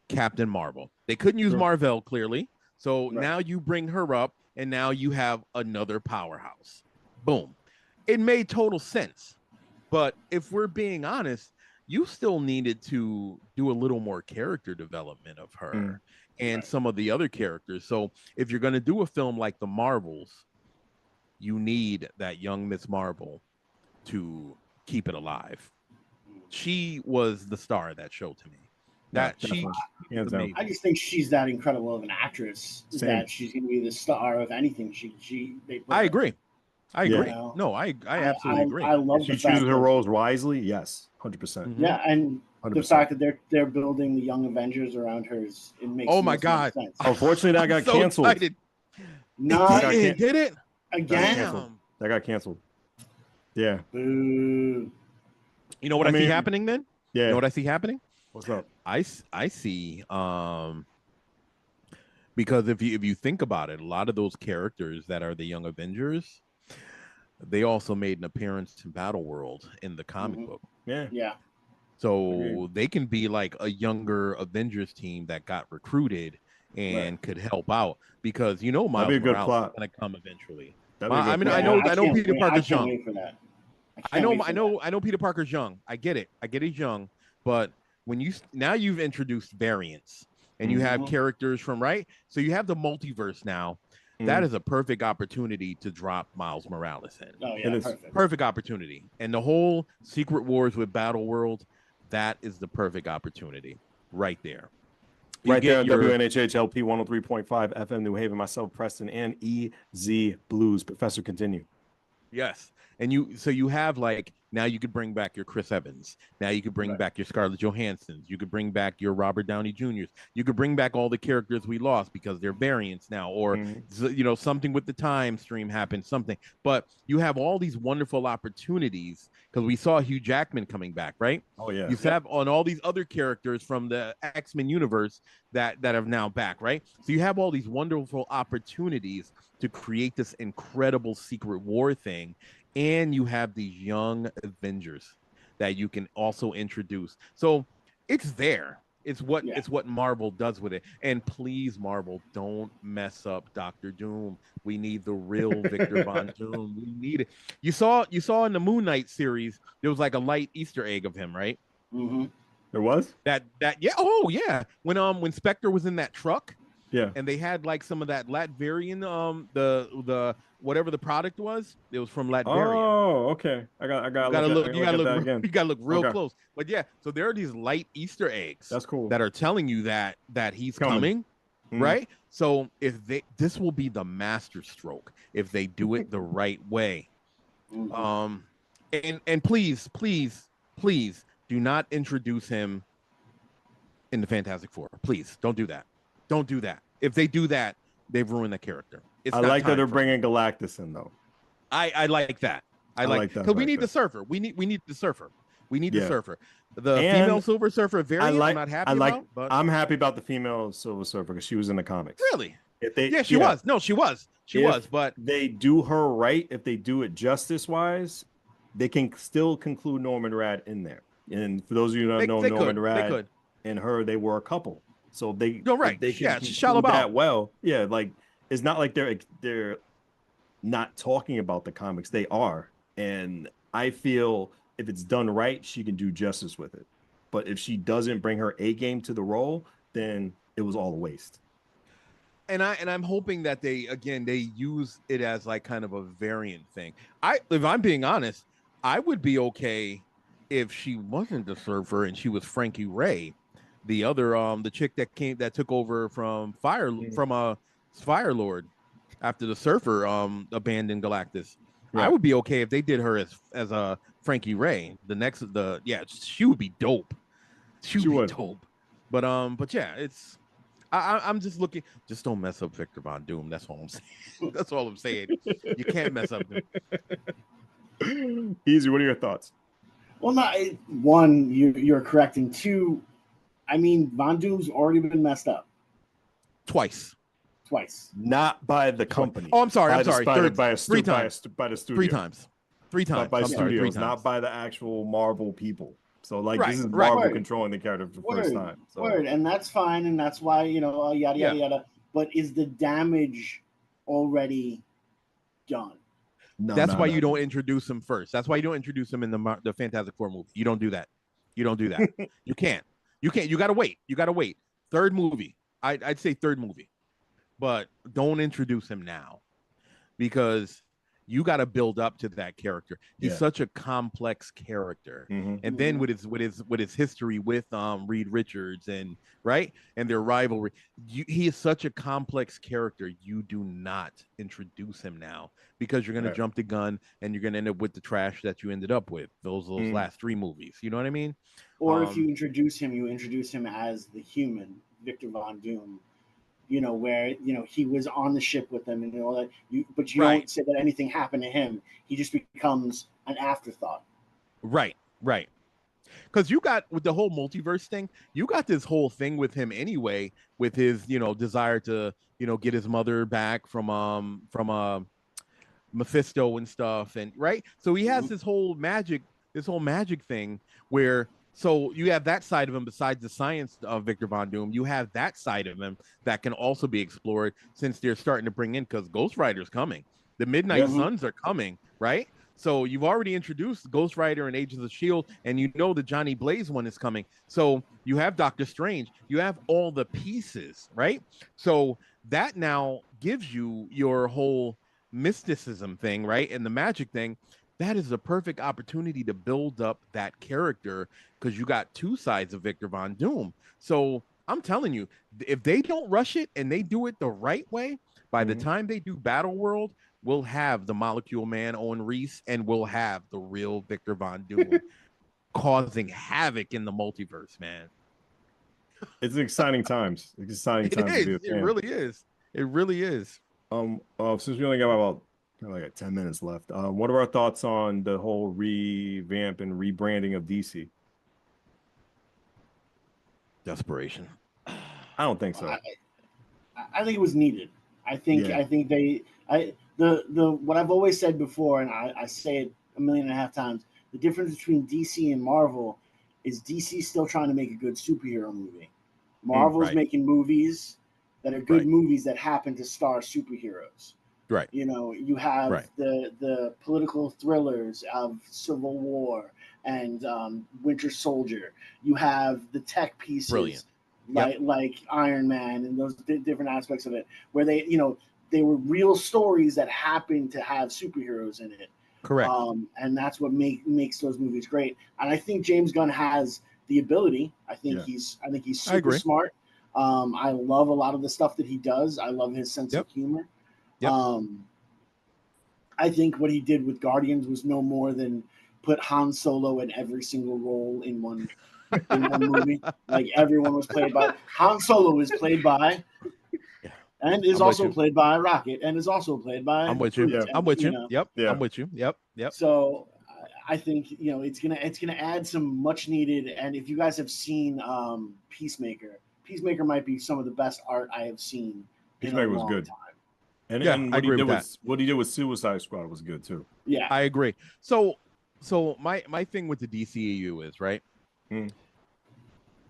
Captain Marvel. They couldn't use Marvel, clearly. So now you bring her up, and now you have another powerhouse. Boom. It made total sense. But if we're being honest, you still needed to do a little more character development of her and some of the other characters. So if you're going to do a film like The Marvels, you need that young Miss Marvel to keep it alive. She was the star of that show to me. I just think she's that incredible of an actress that she's going to be the star of anything. I agree. I agree. Yeah. No, I absolutely agree. I love she chooses her roles wisely. Yes, 100%. Yeah, and 100%. The fact that they're building the Young Avengers around her it makes oh my god sense. Unfortunately, that got canceled. Excited. No, did it again? That got canceled. Yeah. Boo. You know what I see happening then? Yeah. You know what I see happening? What's up? I see because if you think about it, a lot of those characters that are the Young Avengers, they also made an appearance in Battle World in the comic book. Yeah. So they can be like a younger Avengers team that got recruited and could help out, because Miles Morales is going to come eventually. I know Peter Parker's young. I know Peter Parker's young. I get it. He's young, but when you've introduced variants and you have characters from so you have the multiverse now. That is a perfect opportunity to drop Miles Morales in. Oh yeah, perfect opportunity. And the whole Secret Wars with Battle World, that is the perfect opportunity right there. Right there on WNHHLP 103.5 FM New Haven. Myself, Preston, and EZ BlueZ. Professor, continue. Yes. And you have like, now you could bring back your Chris Evans. Now you could bring back your Scarlett Johanssons. You could bring back your Robert Downey Jr.'s. You could bring back all the characters we lost because they're variants now, or something with the time stream happened, something. But you have all these wonderful opportunities because we saw Hugh Jackman coming back, right? Oh yeah. You have on all these other characters from the X-Men universe that are now back, right? So you have all these wonderful opportunities to create this incredible Secret War thing. And you have these young Avengers that you can also introduce. So it's there. It's what Marvel does with it. And please, Marvel, don't mess up Doctor Doom. We need the real Victor Von Doom. We need it. You saw in the Moon Knight series, there was like a light Easter egg of him, right? Mm-hmm. There was? That yeah. Oh yeah. When Spectre was in that truck. Yeah. And they had like some of that Latverian, the whatever the product was, it was from Latveria. Oh, okay. You gotta look real close. But yeah, so there are these light Easter eggs. That's cool. That are telling you that he's coming. Right? So this will be the master stroke if they do it the right way. And please do not introduce him in the Fantastic Four. Please don't do that. Don't do that. If they do that, they've ruined the character. I like that they're bringing Galactus in, though. I like that. I like that because we need the Surfer. We need the Surfer. We need the Surfer. The female Silver Surfer variant. I'm not happy about. But I'm happy about the female Silver Surfer because she was in the comics. Really? She was. No, she was. She was. But they do her right. If they do it justice-wise, they can still conclude Norman Rad in there. And for those of you who don't know Norman Rad and her, they were a couple. So they can do that well. Yeah, like it's not like they're not talking about the comics. They are, and I feel if it's done right, she can do justice with it. But if she doesn't bring her A game to the role, then it was all a waste. And I'm hoping that they use it as like kind of a variant thing. If I'm being honest, I would be okay if she wasn't the Surfer and she was Frankie Ray. The other the chick that took over from Fire Lord after the Surfer abandoned Galactus. Right. I would be okay if they did her as a Frankie Ray. She would be dope. She would be dope. But yeah, it's I'm just looking. Just don't mess up Victor Von Doom. That's all I'm saying. That's all I'm saying. You can't mess up him. Easy. What are your thoughts? Well, one, you're correct, and two, I mean, Von Doom's already been messed up. Twice. Not by the company. Oh, I'm sorry. By the studio. Three times. By studios, not by the actual Marvel people. So, this is Marvel controlling the character for the first time. So. And that's fine, and that's why, yada, yada. But is the damage already done? No, that's why you don't introduce him first. That's why you don't introduce him in the Fantastic Four movie. You don't do that. You can't. You gotta wait. Third movie. I'd say third movie, but don't introduce him now because you got to build up to that character. He's such a complex character, and then with his history with Reed Richards and their rivalry, he is such a complex character. You do not introduce him now because you're gonna jump the gun and you're gonna end up with the trash that you ended up with those last three movies. You know what I mean? Or if you introduce him as the human Victor Von Doom. Where he was on the ship with them and all that. But you don't say that anything happened to him. He just becomes an afterthought. Right. Because you got with the whole multiverse thing, you got this whole thing with him anyway, with his desire to get his mother back from Mephisto and stuff, and So he has this whole magic thing where. So you have that side of him besides the science of Victor Von Doom. You have that side of him that can also be explored since they're starting to bring in because Ghost Rider's coming. The Midnight Suns are coming, right? So you've already introduced Ghost Rider and Agents of S.H.I.E.L.D. and the Johnny Blaze one is coming. So you have Doctor Strange. You have all the pieces, right? So that now gives you your whole mysticism thing, right? And the magic thing. That is the perfect opportunity to build up that character because you got two sides of Victor Von Doom. So I'm telling you, if they don't rush it and they do it the right way, by the time they do Battle World, we'll have the Molecule Man Owen Reese, and we'll have the real Victor Von Doom causing havoc in the multiverse, man. It's exciting times. It's exciting times to be a fan. It really is. It really is. Since we only got about like 10 minutes left, what are our thoughts on the whole revamp and rebranding of DC? Desperation. I don't think so. I think it was needed. I think what I've always said before, and I say it 1.5 million times, the difference between DC and Marvel is DC still trying to make a good superhero movie. Marvel's making movies that are good movies that happen to star superheroes. Right. You know, you have the political thrillers of Civil War and Winter Soldier. You have the tech pieces like Iron Man and those different aspects of it, where they were real stories that happened to have superheroes in it. Correct. And that's what makes those movies great. And I think James Gunn has the ability. I think he's super smart. I love a lot of the stuff that he does. I love his sense of humor. Yep. I think what he did with Guardians was no more than put Han Solo in every single role in one movie. Like everyone was played by Han Solo is played by and is also played by Rocket and is also played by I'm with you. I'm with you. Yep. Yeah. I'm with you. Yep. So I think it's gonna add some much needed. And if you guys have seen Peacemaker might be some of the best art I have seen. Peacemaker was good. Time. And I agree with that. What he did with Suicide Squad was good too. Yeah, I agree. So my thing with the DCEU is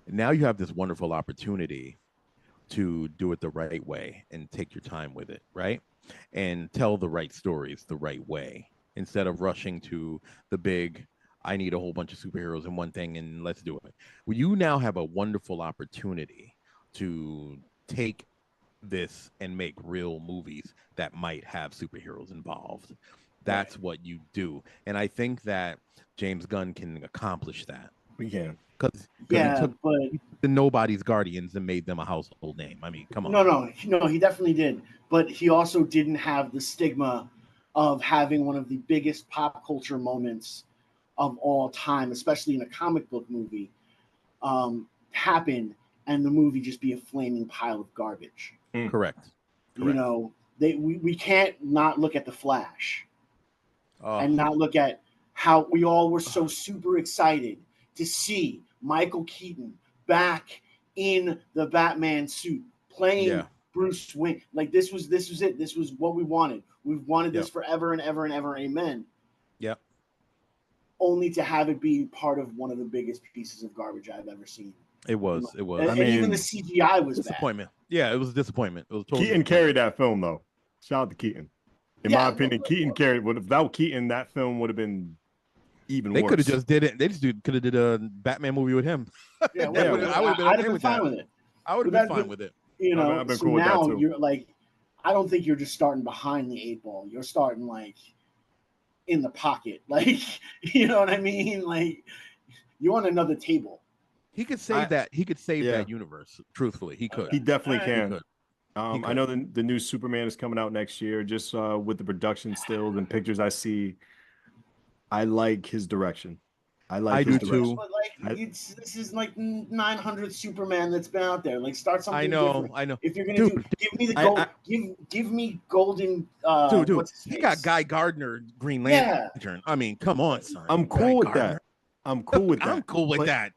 now you have this wonderful opportunity to do it the right way and take your time with it, right? And tell the right stories the right way instead of rushing to the big, I need a whole bunch of superheroes in one thing and let's do it. Well, you now have a wonderful opportunity to take this and make real movies that might have superheroes involved. That's what you do. And I think that James Gunn can accomplish that. We can. Because he took the Nobody's Guardians and made them a household name. I mean, come on. No, he definitely did. But he also didn't have the stigma of having one of the biggest pop culture moments of all time, especially in a comic book movie, happen and the movie just be a flaming pile of garbage. Correct. You know, we can't not look at The Flash and not look at how we all were so super excited to see Michael Keaton back in the Batman suit playing Bruce Wayne. Like this was it. This was what we wanted. We've wanted this forever and ever and ever. Amen. Yep. Only to have it be part of one of the biggest pieces of garbage I've ever seen. It was. And even the CGI was disappointment. Bad. Yeah, it was a disappointment. It was totally Keaton carried that film though. Shout out to Keaton. In my opinion, Keaton carried. Without Keaton, that film would have been even worse. They could have just did it. They just could have did a Batman movie with him. I would have been fine with it. I would have been fine with it. You know, I've been so cool with that now too. you're like, I don't think you're just starting behind the 8 ball. You're starting like in the pocket. Like, you know what I mean? Like you're on another table. He could save that. He could save that universe. Truthfully, he could. He definitely can. He could. I know the new Superman is coming out next year. Just with the production stills and pictures I see, I like his direction. I do too. But like, this is like 900 Superman that's been out there. Like, start something. I know. If you're gonna give me the gold, give me golden. Dude, he got Guy Gardner Green Lantern. I mean, come on, son. I'm cool with that. I'm cool with that.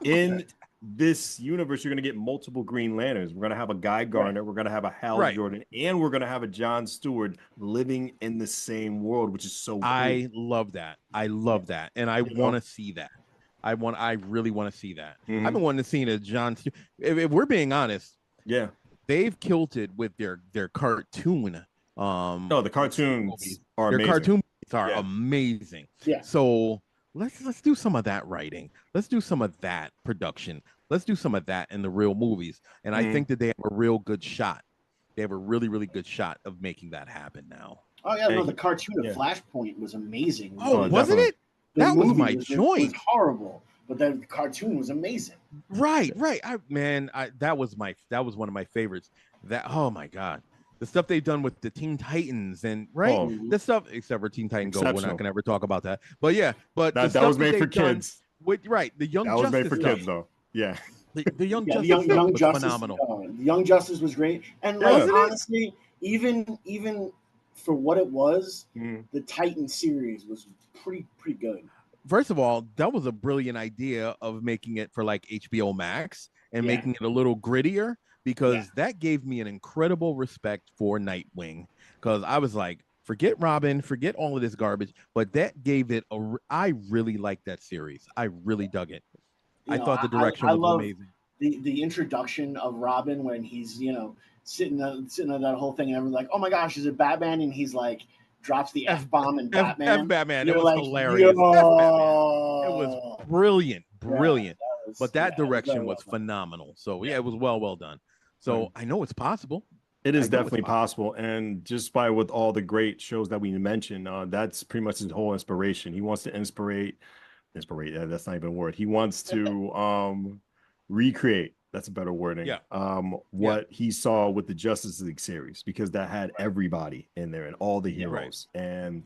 In this universe, you're going to get multiple Green Lanterns. We're going to have a Guy Gardner. We're going to have a Hal Jordan. And we're going to have a John Stewart living in the same world, which is so cool. I love that. And I want to see that. I really want to see that. Mm-hmm. I've been wanting to see a John Stewart. If we're being honest, they've kilted with their cartoon. No, the cartoons are amazing. Their cartoons are amazing. Yeah. So let's do some of that writing. Let's do some of that production. Let's do some of that in the real movies. And I think that they have a real good shot. They have a really, really good shot of making that happen now. Oh yeah, no, the cartoon of Flashpoint was amazing. Oh, wasn't it? That was my joint. Was horrible. but the cartoon was amazing. Right. That was one of my favorites. Oh my god, the stuff they've done with the Teen Titans and Oh, the stuff, except for Teen Titan Go, we're not exceptional. gonna ever talk about that. But yeah, but the That stuff was made for they've done kids. with the Young That was Justice made for stuff. kids, though. Yeah. The Young Yeah, Justice stuff Young was Justice, phenomenal. the Young Justice was great, and Yeah. like Wasn't it? honestly, even for what it was, Mm. the Titan series was pretty good. First of all, that was a brilliant idea of making it for like HBO Max and Yeah. making it a little grittier, because that gave me an incredible respect for Nightwing, because I was like, forget Robin, forget all of this garbage, but that gave it I really liked that series. I really dug it. You I know, thought the direction I was love amazing. the introduction of Robin when he's sitting on that whole thing, and everyone's like, oh my gosh, is it Batman? And he's like drops the F-bomb in Batman. Batman. You're It was like, hilarious. Yo. It was brilliant. But that direction was well done. phenomenal. So yeah, it was well done. So I know it's possible. It I is know definitely it's possible. And just by with all the great shows that we mentioned, that's pretty much his whole inspiration. He wants to inspirate, yeah, that's not even a word. He wants to recreate, that's a better wording. Yeah. What he saw with the Justice League series, because that had everybody in there and all the heroes. And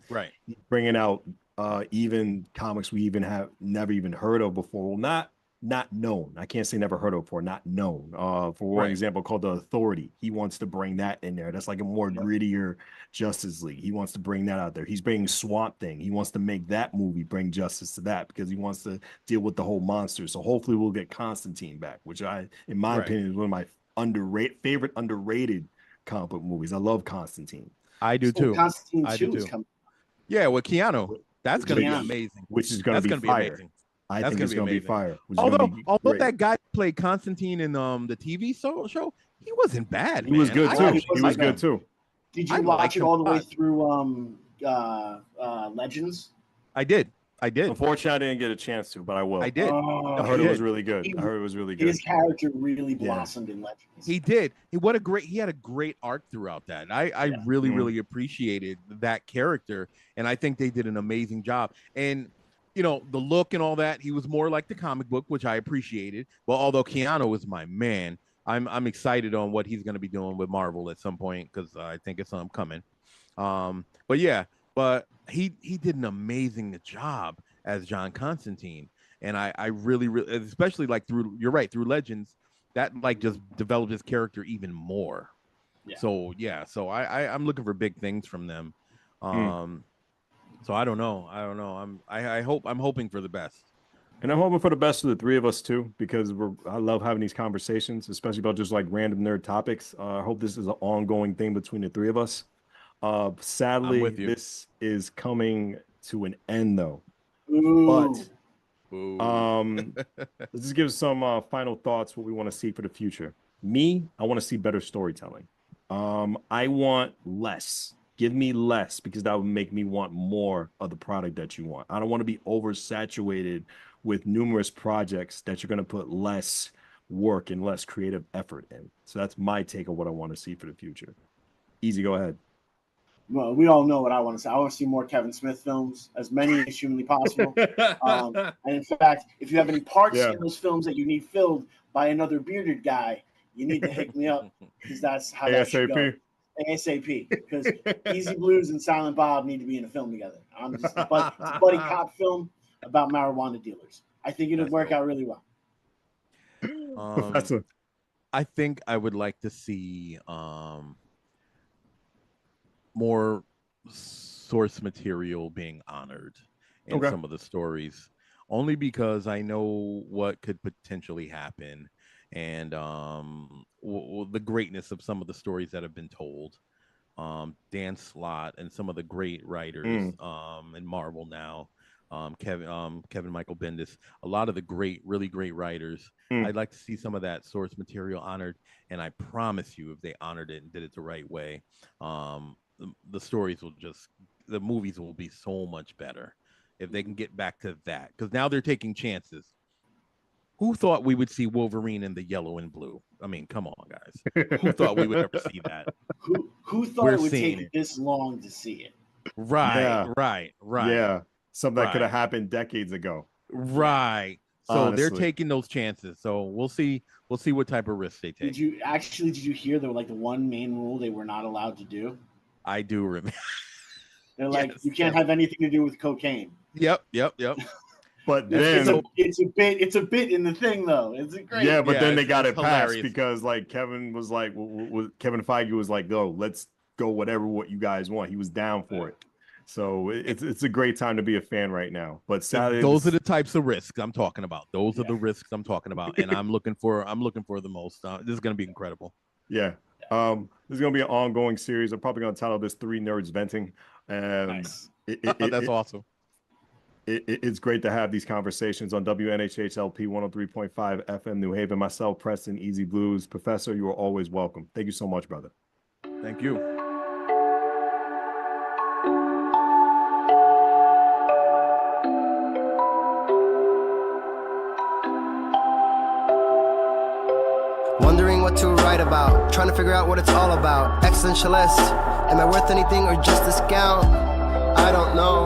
bringing out even comics we even have never even heard of before. Well, not known. I can't say never heard of before, not known. For one example, called The Authority. He wants to bring that in there. That's like a more grittier Justice League. He wants to bring that out there. He's bringing Swamp Thing. He wants to make that movie bring justice to that, because he wants to deal with the whole monster. So hopefully we'll get Constantine back, which in my opinion, is one of my favorite underrated comic book movies. I love Constantine. I do too. Constantine I 2 do too. is coming. Yeah, with Keanu. That's going to be Keanu. amazing. Which is going to be fire. amazing. I think it's going to be fire. Although that guy played Constantine in the TV show, he wasn't bad. He was good too. He was good too. Did you watch it all the way through Legends? I did. Unfortunately, I didn't get a chance to, but I will. I did. I heard it was really good. His character really blossomed in Legends. He did. He had a great arc throughout that. I really appreciated that character, and I think they did an amazing job. And the look and all that, he was more like the comic book, which I appreciated. Well, although Keanu was my man, I'm excited on what he's going to be doing with Marvel at some point, because I think it's coming. But he did an amazing job as John Constantine, and I really, especially like through Legends, that like just developed his character even more. So I'm looking for big things from them. So I don't know. I'm hoping for the best. And I'm hoping for the best for the three of us too, because I love having these conversations, especially about just like random nerd topics. I hope this is an ongoing thing between the three of us. Sadly, this is coming to an end though. But let's just give some final thoughts, what we want to see for the future. Me, I want to see better storytelling. I want less. Give me less, because that would make me want more of the product that you want. I don't want to be oversaturated with numerous projects that you're going to put less work and less creative effort in. So that's my take of what I want to see for the future. Easy, go ahead. Well, we all know what I want to say. I want to see more Kevin Smith films, as many as humanly possible. And in fact, if you have any parts in those films that you need filled by another bearded guy, you need to hit me up, because that's how that should go. ASAP, because Easy Blues and Silent Bob need to be in a film together. It's a buddy cop film about marijuana dealers. I think it would work out really well. I think I would like to see more source material being honored in some of the stories, only because I know what could potentially happen, and the greatness of some of the stories that have been told. Dan Slott and some of the great writers in Marvel now, Kevin Michael Bendis, a lot of the really great writers. I'd like to see some of that source material honored, and I promise you, if they honored it and did it the right way, the stories the movies will be so much better if they can get back to that, because now they're taking chances. Who thought we would see Wolverine in the yellow and blue? I mean, come on, guys. Who thought we would ever see that? Who thought it would take this long to see it? Right. Yeah. Something that could have happened decades ago. Right. So they're Honestly. taking those chances. So we'll see what type of risks they take. Did you hear the one main rule they were not allowed to do? I do remember. They're like, Yes, you can't yes. have anything to do with cocaine. Yep. But It's then a bit in the thing though. It's great. yeah, but Yeah, then they it's- got it's it passed hilarious. because like Kevin was like, Kevin Feige was like, "Go, let's go, what you guys want." He was down for it, so it's a great time to be a fan right now. But sadly, Those are the types of risks I'm talking about. Those are the risks I'm talking about, and I'm looking for the most. This is going to be incredible. yeah. This is gonna be an ongoing series. I'm probably gonna title this Three Nerds Venting, and Nice. That's awesome. it's great to have these conversations on WNHHLP 103.5 FM New Haven. Myself, Preston, Easy Blues. Professor, you are always welcome. Thank you so much, brother. Thank you. Wondering what to write about, trying to figure out what it's all about. Existentialist, am I worth anything or just a scout? I don't know.